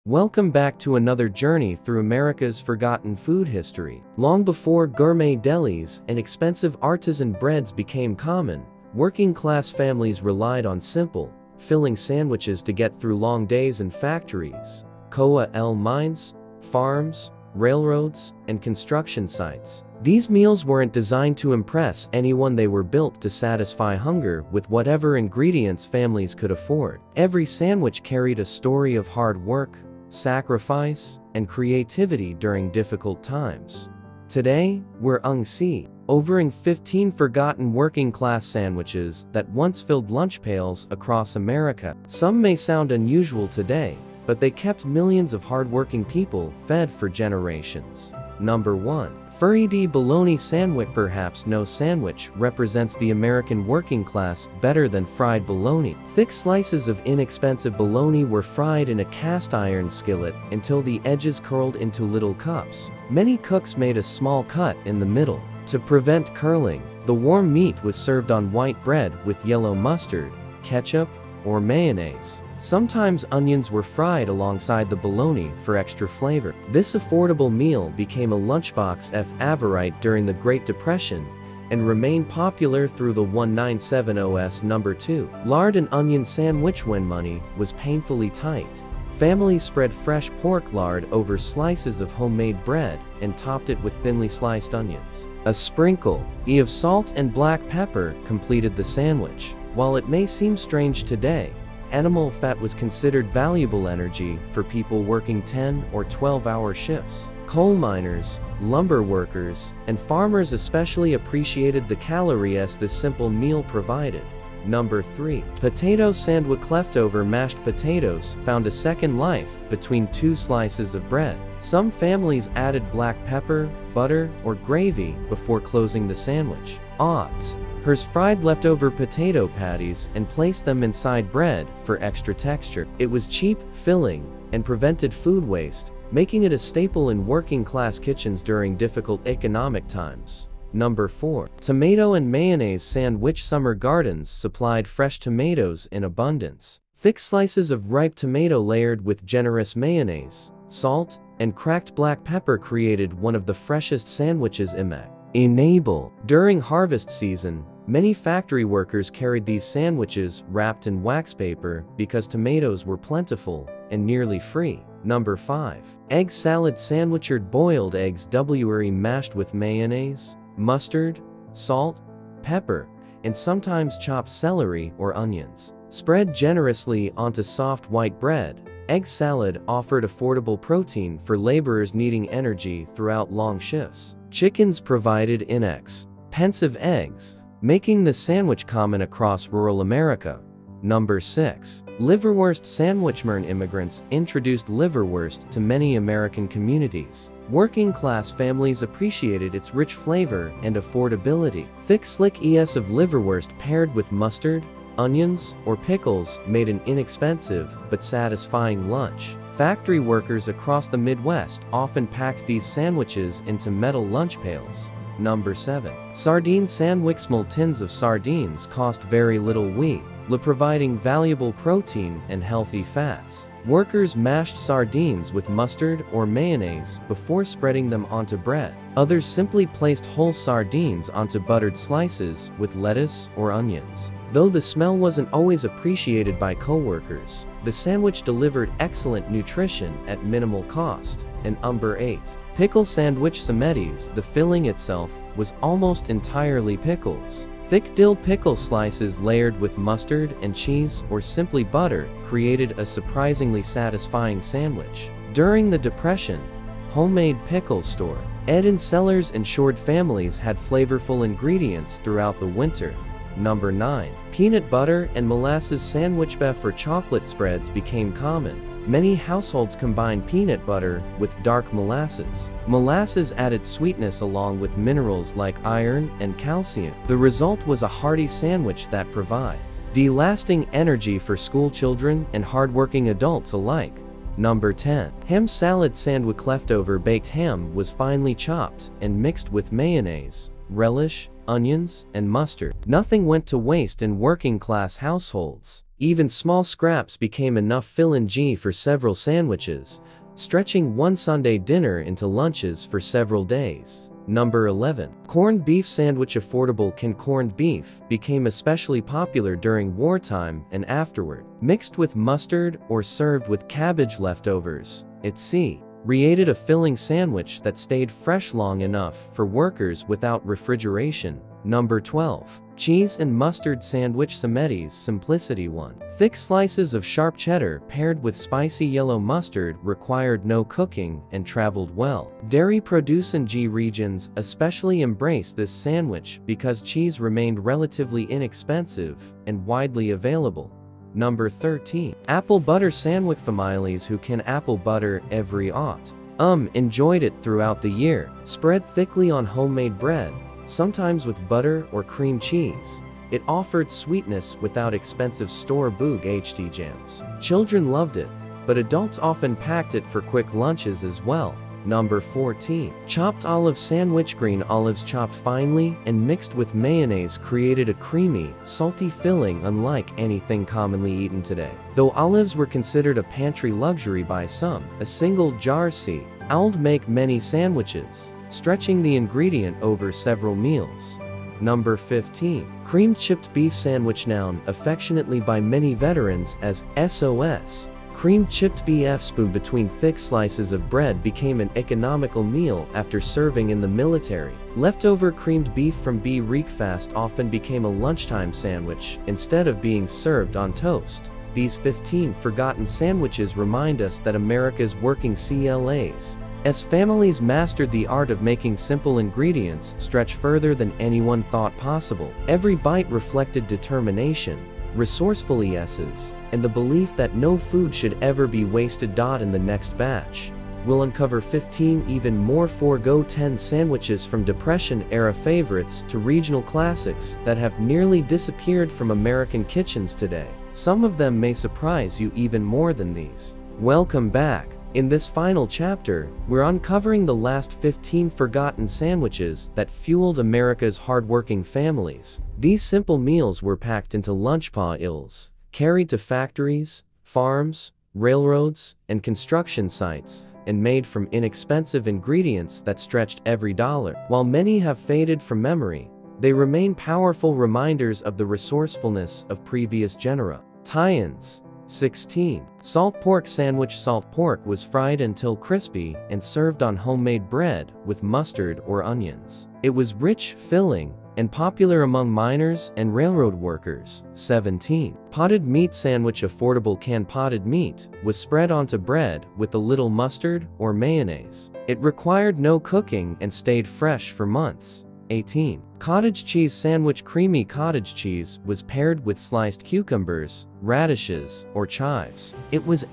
Welcome back to another journey through America's forgotten food history. Long before gourmet delis and expensive artisan breads became common, working-class families relied on simple, filling sandwiches to get through long days in factories, coal mines, farms, railroads, and construction sites. These meals weren't designed to impress anyone, they were built to satisfy hunger with whatever ingredients families could afford. Every sandwich carried a story of hard work, sacrifice, and creativity during difficult times. Today, we're uncovering 15 forgotten working-class sandwiches that once filled lunch pails across America. Some may sound unusual today, but they kept millions of hardworking people fed for generations. Number 1. Fried bologna sandwich. Perhaps no sandwich represents the American working class better than fried bologna. Thick slices of inexpensive bologna were fried in a cast-iron skillet until the edges curled into little cups. Many cooks made a small cut in the middle. To prevent curling, the warm meat was served on white bread with yellow mustard, ketchup, or mayonnaise. Sometimes onions were fried alongside the bologna for extra flavor. This affordable meal became a lunchbox favorite during the Great Depression and remained popular through the 1970s. Number 2. Lard and onion sandwich. When money was painfully tight, families spread fresh pork lard over slices of homemade bread and topped it with thinly sliced onions. A sprinkle of salt and black pepper completed the sandwich. While it may seem strange today, animal fat was considered valuable energy for people working 10 or 12-hour shifts. Coal miners, lumber workers, and farmers especially appreciated the calories this simple meal provided. Number 3. Potato sandwich. Leftover mashed potatoes found a second life between two slices of bread. Some families added black pepper, butter, or gravy before closing the sandwich. Hers fried leftover potato patties and placed them inside bread for extra texture. It was cheap, filling, and prevented food waste, making it a staple in working-class kitchens during difficult economic times. Number 4. Tomato and mayonnaise sandwich. Summer gardens supplied fresh tomatoes in abundance. Thick slices of ripe tomato layered with generous mayonnaise, salt, and cracked black pepper created one of the freshest sandwiches imaginable. During harvest season, many factory workers carried these sandwiches wrapped in wax paper because tomatoes were plentiful and nearly free. Number 5. Egg salad sandwich. Boiled eggs were mashed with mayonnaise, mustard, salt, pepper, and sometimes chopped celery or onions. Spread generously onto soft white bread, egg salad offered affordable protein for laborers needing energy throughout long shifts. Chickens provided inexpensive eggs, making the sandwich common across rural America. Number 6. Liverwurst sandwich. Immigrants introduced liverwurst to many American communities. Working-class families appreciated its rich flavor and affordability. Thick slick es of liverwurst paired with mustard, onions, or pickles made an inexpensive but satisfying lunch. Factory workers across the Midwest often packed these sandwiches into metal lunch pails. Number 7. Sardine sandwich. Small tins of sardines cost very little providing valuable protein and healthy fats. Workers mashed sardines with mustard or mayonnaise before spreading them onto bread. Others simply placed whole sardines onto buttered slices with lettuce or onions. Though the smell wasn't always appreciated by coworkers, the sandwich delivered excellent nutrition at minimal cost. And number 8. Pickle sandwich. The filling itself was almost entirely pickles. Thick dill pickle slices layered with mustard and cheese or simply butter created a surprisingly satisfying sandwich. During the Depression, homemade pickle store and cellars ensured families had flavorful ingredients throughout the winter. Number 9. Peanut butter and molasses sandwich. For chocolate spreads became common, many households combined peanut butter with dark molasses. Molasses added sweetness along with minerals like iron and calcium. The result was a hearty sandwich that provided lasting energy for school children and hardworking adults alike. Number 10. Ham salad sandwich. Leftover baked ham was finely chopped and mixed with mayonnaise, relish, onions, and mustard. Nothing went to waste in working-class households. Even small scraps became enough fill-in for several sandwiches, stretching one Sunday dinner into lunches for several days. Number 11. Corned beef sandwich. Affordable corned beef became especially popular during wartime and afterward. Mixed with mustard or served with cabbage leftovers, it created a filling sandwich that stayed fresh long enough for workers without refrigeration. Number 12. Cheese and mustard sandwich. Simplicity 1. Thick slices of sharp cheddar paired with spicy yellow mustard required no cooking and traveled well. Dairy produce and regions especially embraced this sandwich because cheese remained relatively inexpensive and widely available. Number 13. Apple butter sandwich. Families who can apple butter every enjoyed it throughout the year. Spread thickly on homemade bread, sometimes with butter or cream cheese. It offered sweetness without expensive store-bought jams. Children loved it, but adults often packed it for quick lunches as well. Number 14. Chopped olive sandwich. Green olives chopped finely and mixed with mayonnaise created a creamy, salty filling unlike anything commonly eaten today. Though olives were considered a pantry luxury by some, a single jar would make many sandwiches, stretching the ingredient over several meals. Number 15. Cream chipped beef sandwich. Known affectionately by many veterans as SOS. Cream chipped beef spoon between thick slices of bread became an economical meal after serving in the military. Leftover creamed beef from breakfast often became a lunchtime sandwich instead of being served on toast. These 15 forgotten sandwiches remind us that America's working class, as families mastered the art of making simple ingredients stretch further than anyone thought possible. Every bite reflected determination, resourcefulness, and the belief that no food should ever be wasted. In the next batch, we'll uncover 15 even more. 10 sandwiches from Depression-era favorites to regional classics that have nearly disappeared from American kitchens today. Some of them may surprise you even more than these. Welcome back. In this final chapter, we're uncovering the last 15 forgotten sandwiches that fueled America's hardworking families. These simple meals were packed into lunch pails, carried to factories, farms, railroads, and construction sites, and made from inexpensive ingredients that stretched every dollar. While many have faded from memory, they remain powerful reminders of the resourcefulness of previous genera. Tie-ins. 16. Salt pork sandwich. Salt pork was fried until crispy and served on homemade bread with mustard or onions. It was rich, filling, and popular among miners and railroad workers. 17. Potted meat sandwich. Affordable canned potted meat was spread onto bread with a little mustard or mayonnaise. It required no cooking and stayed fresh for months. 18. Cottage cheese sandwich. Creamy cottage cheese was paired with sliced cucumbers, radishes, or chives. It was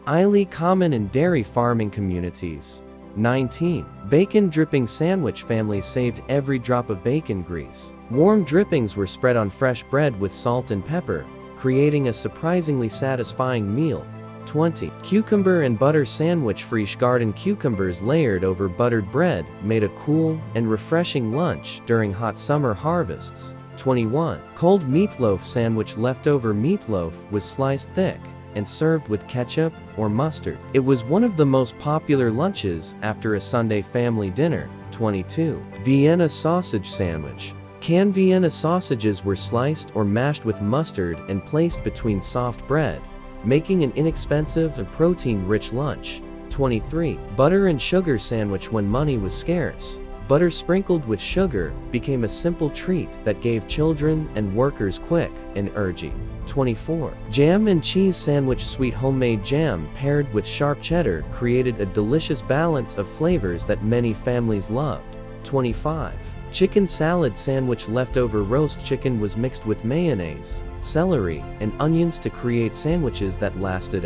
highly common in dairy farming communities. 19. Bacon dripping sandwich. Families saved every drop of bacon grease. Warm drippings were spread on fresh bread with salt and pepper, creating a surprisingly satisfying meal. 20. Cucumber and butter sandwich. Fresh garden cucumbers layered over buttered bread made a cool and refreshing lunch during hot summer harvests. 21. Cold meatloaf sandwich. Leftover meatloaf was sliced thick and served with ketchup or mustard. It was one of the most popular lunches after a Sunday family dinner. 22. Vienna sausage sandwich. Canned Vienna sausages were sliced or mashed with mustard and placed between soft bread, making an inexpensive and protein-rich lunch. 23. Butter and sugar sandwich. When money was scarce, butter sprinkled with sugar became a simple treat that gave children and workers quick energy. 24. Jam and cheese sandwich. Sweet homemade jam paired with sharp cheddar created a delicious balance of flavors that many families loved. 25. Chicken salad sandwich. Leftover roast chicken was mixed with mayonnaise, celery, and onions to create sandwiches that lasted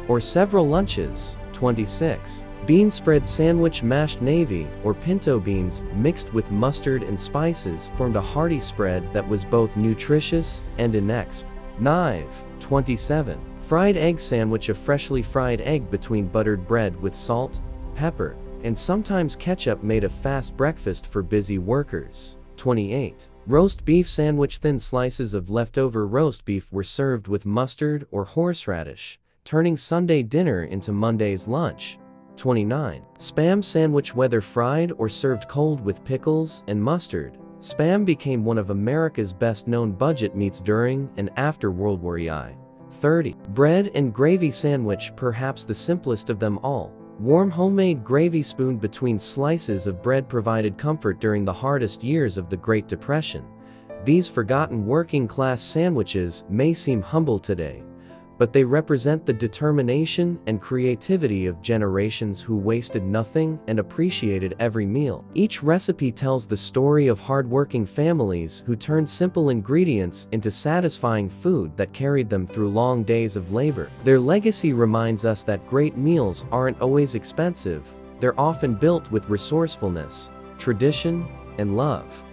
or several lunches. 26. Bean spread sandwich. Mashed navy or pinto beans mixed with mustard and spices formed a hearty spread that was both nutritious and inexpensive. 27. Fried egg sandwich. A freshly fried egg between buttered bread with salt, pepper, and sometimes ketchup made a fast breakfast for busy workers. 28. Roast beef sandwich. Thin slices of leftover roast beef were served with mustard or horseradish, turning Sunday dinner into Monday's lunch. 29. Spam sandwich. Whether fried or served cold with pickles and mustard, spam became one of America's best-known budget meats during and after World War I. 30. Bread and gravy sandwich. Perhaps the simplest of them all. Warm homemade gravy spooned between slices of bread provided comfort during the hardest years of the Great Depression. These forgotten working-class sandwiches may seem humble today, but they represent the determination and creativity of generations who wasted nothing and appreciated every meal. Each recipe tells the story of hardworking families who turned simple ingredients into satisfying food that carried them through long days of labor. Their legacy reminds us that great meals aren't always expensive. They're often built with resourcefulness, tradition, and love.